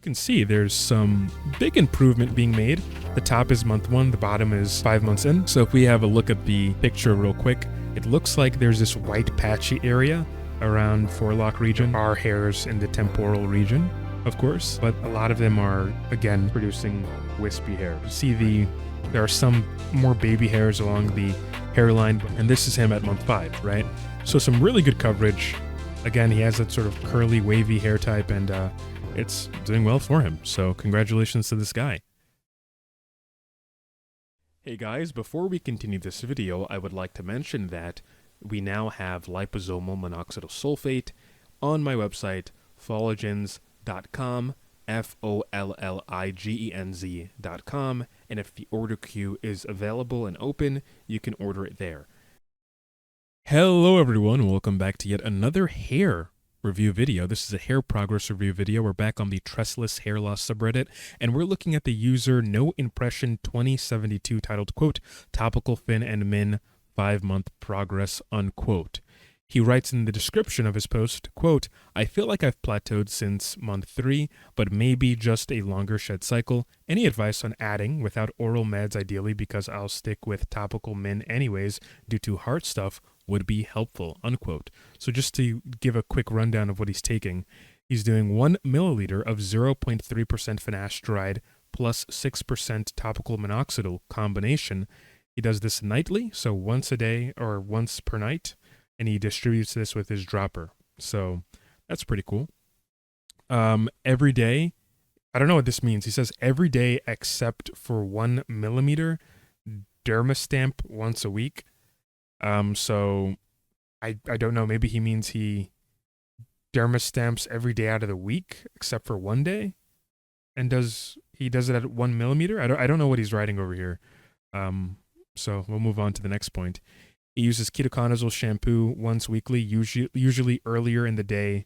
can see there's some big improvement being made. The top is month 1, the bottom is 5 months in. So if we have a look at the picture real quick, it looks like there's this white patchy area around forelock region. There are hairs in the temporal region, of course, but a lot of them are, again, producing wispy hair. You see there are some more baby hairs along the hairline, and this is him at month 5, right? So some really good coverage. Again, he has that sort of curly, wavy hair type, and it's doing well for him. So congratulations to this guy. Hey guys, before we continue this video, I would like to mention that we now have liposomal minoxidil sulfate on my website, folligens.com, folligens.com, and if the order queue is available and open, you can order it there. Hello everyone, welcome back to yet another hair review video. This is a hair progress review video. We're back on the Tressless Hair Loss subreddit, and we're looking at the user No Impression 2072 titled, quote, Topical Fin and Min 5-month progress, unquote. He writes in the description of his post, quote, I feel like I've plateaued since month 3, but maybe just a longer shed cycle. Any advice on adding without oral meds ideally, because I'll stick with topical min anyways due to heart stuff, would be helpful, unquote. So just to give a quick rundown of what he's taking, he's doing 1 milliliter of 0.3% finasteride plus 6% topical minoxidil combination. He does this nightly, so once a day or once per night, and he distributes this with his dropper. So that's pretty cool. Every day, I don't know what this means. He says every day except for 1 millimeter, dermastamp once a week. So I don't know, maybe he means he dermastamps every day out of the week except for one day, and he does it at 1 millimeter. I don't know what he's writing over here. So we'll move on to the next point. He uses ketoconazole shampoo once weekly, usually earlier in the day,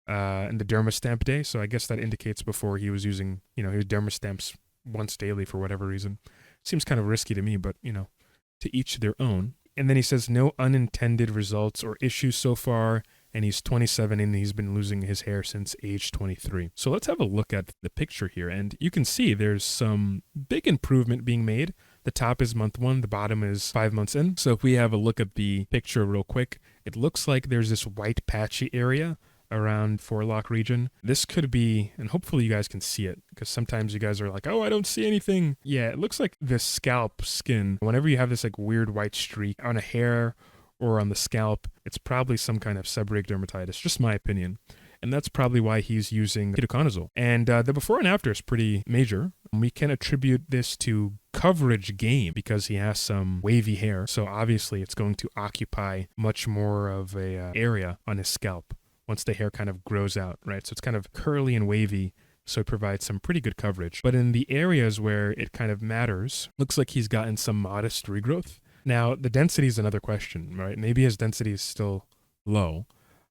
in the dermastamp day. So I guess that indicates before he was using, his dermastamps once daily for whatever reason. Seems kind of risky to me, but to each their own. And then he says no unintended results or issues so far, and he's 27 and he's been losing his hair since age 23. So let's have a look at the picture here, and you can see there's some big improvement being made. The top is month 1, the bottom is 5 months in. So if we have a look at the picture real quick, it looks like there's this white patchy area around forelock region. This could be, and hopefully you guys can see it, because sometimes you guys are like, oh, I don't see anything. Yeah, it looks like the scalp skin. Whenever you have this like weird white streak on a hair or on the scalp, it's probably some kind of seborrheic dermatitis, just my opinion. And that's probably why he's using ketoconazole. And the before and after is pretty major. We can attribute this to coverage gain because he has some wavy hair. So obviously it's going to occupy much more of a area on his scalp once the hair kind of grows out, right? So it's kind of curly and wavy, so it provides some pretty good coverage. But in the areas where it kind of matters, looks like he's gotten some modest regrowth. Now, the density is another question, right? Maybe his density is still low,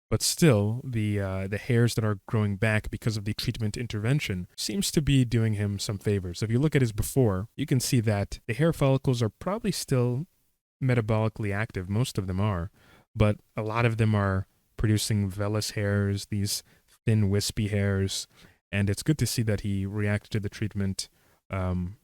but still, the hairs that are growing back because of the treatment intervention seems to be doing him some favors. If you look at his before, you can see that the hair follicles are probably still metabolically active. Most of them are, but a lot of them are producing vellus hairs, these thin wispy hairs, and it's good to see that he reacted to the treatment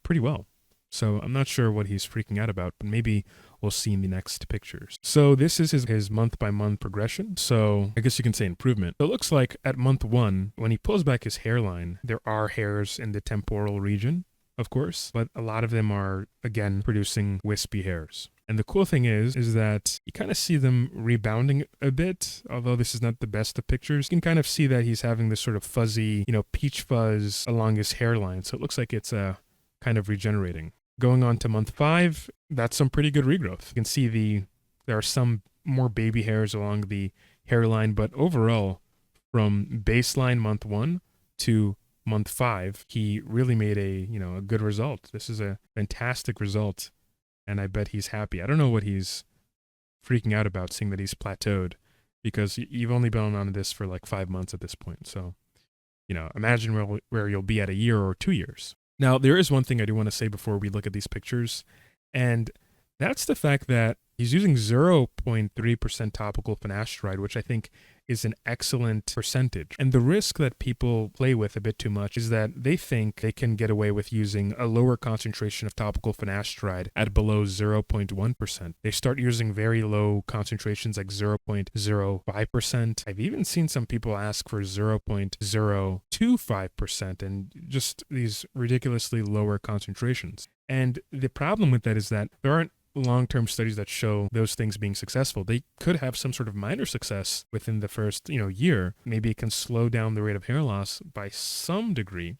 pretty well. So I'm not sure what he's freaking out about, but maybe we'll see in the next pictures. So this is his month-by-month progression. So I guess you can say improvement. So it looks like at month 1, when he pulls back his hairline, there are hairs in the temporal region, of course, but a lot of them are, again, producing wispy hairs. And the cool thing is that you kind of see them rebounding a bit, although this is not the best of pictures. You can kind of see that he's having this sort of fuzzy, peach fuzz along his hairline. So it looks like it's kind of regenerating. Going on to month 5, that's some pretty good regrowth. You can see there are some more baby hairs along the hairline, but overall, from baseline month 1 to month 5, he really made a good result. This is a fantastic result, and I bet he's happy. I don't know what he's freaking out about, seeing that he's plateaued, because you've only been on this for like 5 months at this point. So, imagine where you'll be at a year or 2 years. Now, there is one thing I do want to say before we look at these pictures, and that's the fact that He's using 0.3% topical finasteride, which I think is an excellent percentage. And the risk that people play with a bit too much is that they think they can get away with using a lower concentration of topical finasteride at below 0.1%. They start using very low concentrations like 0.05%. I've even seen some people ask for 0.025% and just these ridiculously lower concentrations. And the problem with that is that there aren't long-term studies that show those things being successful. They could have some sort of minor success within the first, year. Maybe it can slow down the rate of hair loss by some degree,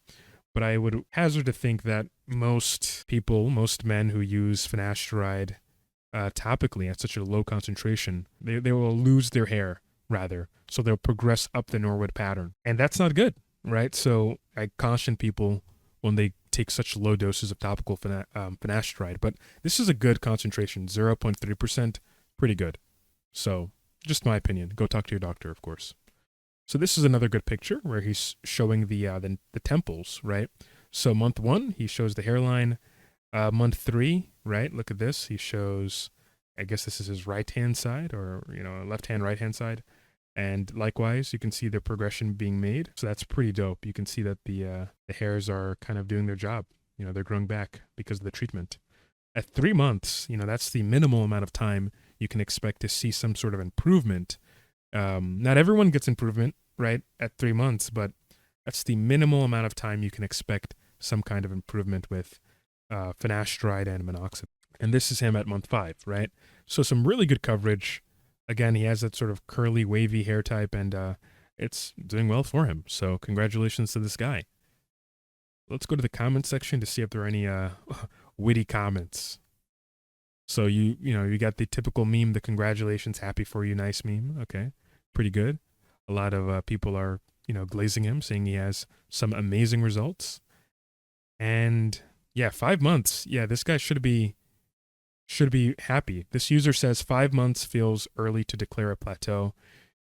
but I would hazard to think that most people, most men who use finasteride topically at such a low concentration, they will lose their hair rather. So they'll progress up the Norwood pattern. And that's not good, right? So I caution people when they take such low doses of topical finasteride. But this is a good concentration, 0.3%, pretty good. So just my opinion. Go talk to your doctor, of course. So this is another good picture where he's showing the temples, right? So month 1, he shows the hairline. Month 3, right? Look at this. He shows, I guess this is his right-hand side or, left-hand, right-hand side. And likewise, you can see the progression being made. So that's pretty dope. You can see that the hairs are kind of doing their job. They're growing back because of the treatment. At 3 months, that's the minimal amount of time you can expect to see some sort of improvement. Not everyone gets improvement, right, at 3 months, but that's the minimal amount of time you can expect some kind of improvement with finasteride and minoxidil. And this is him at month 5, right? So some really good coverage. Again, he has that sort of curly, wavy hair type, and it's doing well for him. So congratulations to this guy. Let's go to the comment section to see if there are any witty comments. So you got the typical meme, the congratulations, happy for you, nice meme. Okay, pretty good. A lot of people are glazing him, saying he has some amazing results. And yeah, 5 months. Yeah, this guy should be happy. This user says 5 months feels early to declare a plateau.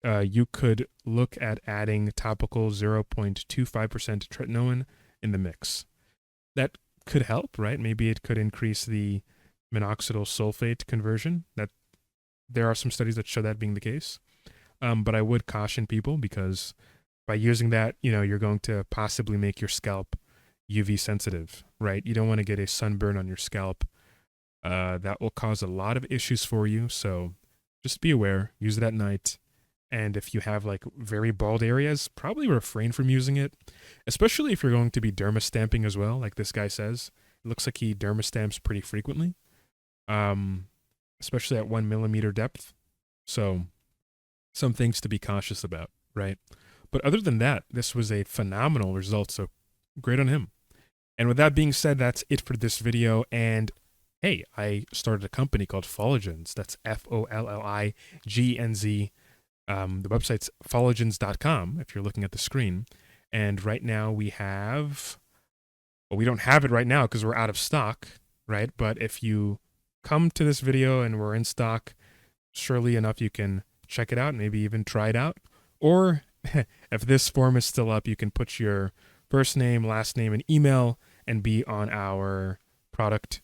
You could look at adding topical 0.25% tretinoin in the mix. That could help, right? Maybe it could increase the minoxidil sulfate conversion. That there are some studies that show that being the case. But I would caution people because by using that, you're going to possibly make your scalp UV sensitive, right? You don't want to get a sunburn on your scalp. That will cause a lot of issues for you. So just be aware, use it at night. And if you have like very bald areas, probably refrain from using it, especially if you're going to be dermastamping as well. Like this guy says, it looks like he dermastamps pretty frequently, especially at 1 millimeter depth. So some things to be cautious about, right? But other than that, this was a phenomenal result. So great on him. And with that being said, that's it for this video. And hey, I started a company called Follicles. That's Folligenz. The website's follicles.com if you're looking at the screen. And right now we don't have it right now because we're out of stock, right? But if you come to this video and we're in stock, surely enough you can check it out, maybe even try it out. Or if this form is still up, you can put your first name, last name, and email and be on our product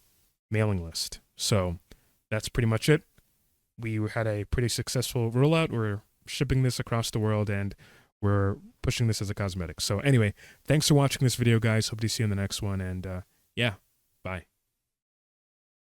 mailing list. So that's pretty much it. We had a pretty successful rollout. We're shipping this across the world and we're pushing this as a cosmetic. So anyway, thanks for watching this video, guys. Hope to see you in the next one. And yeah, bye.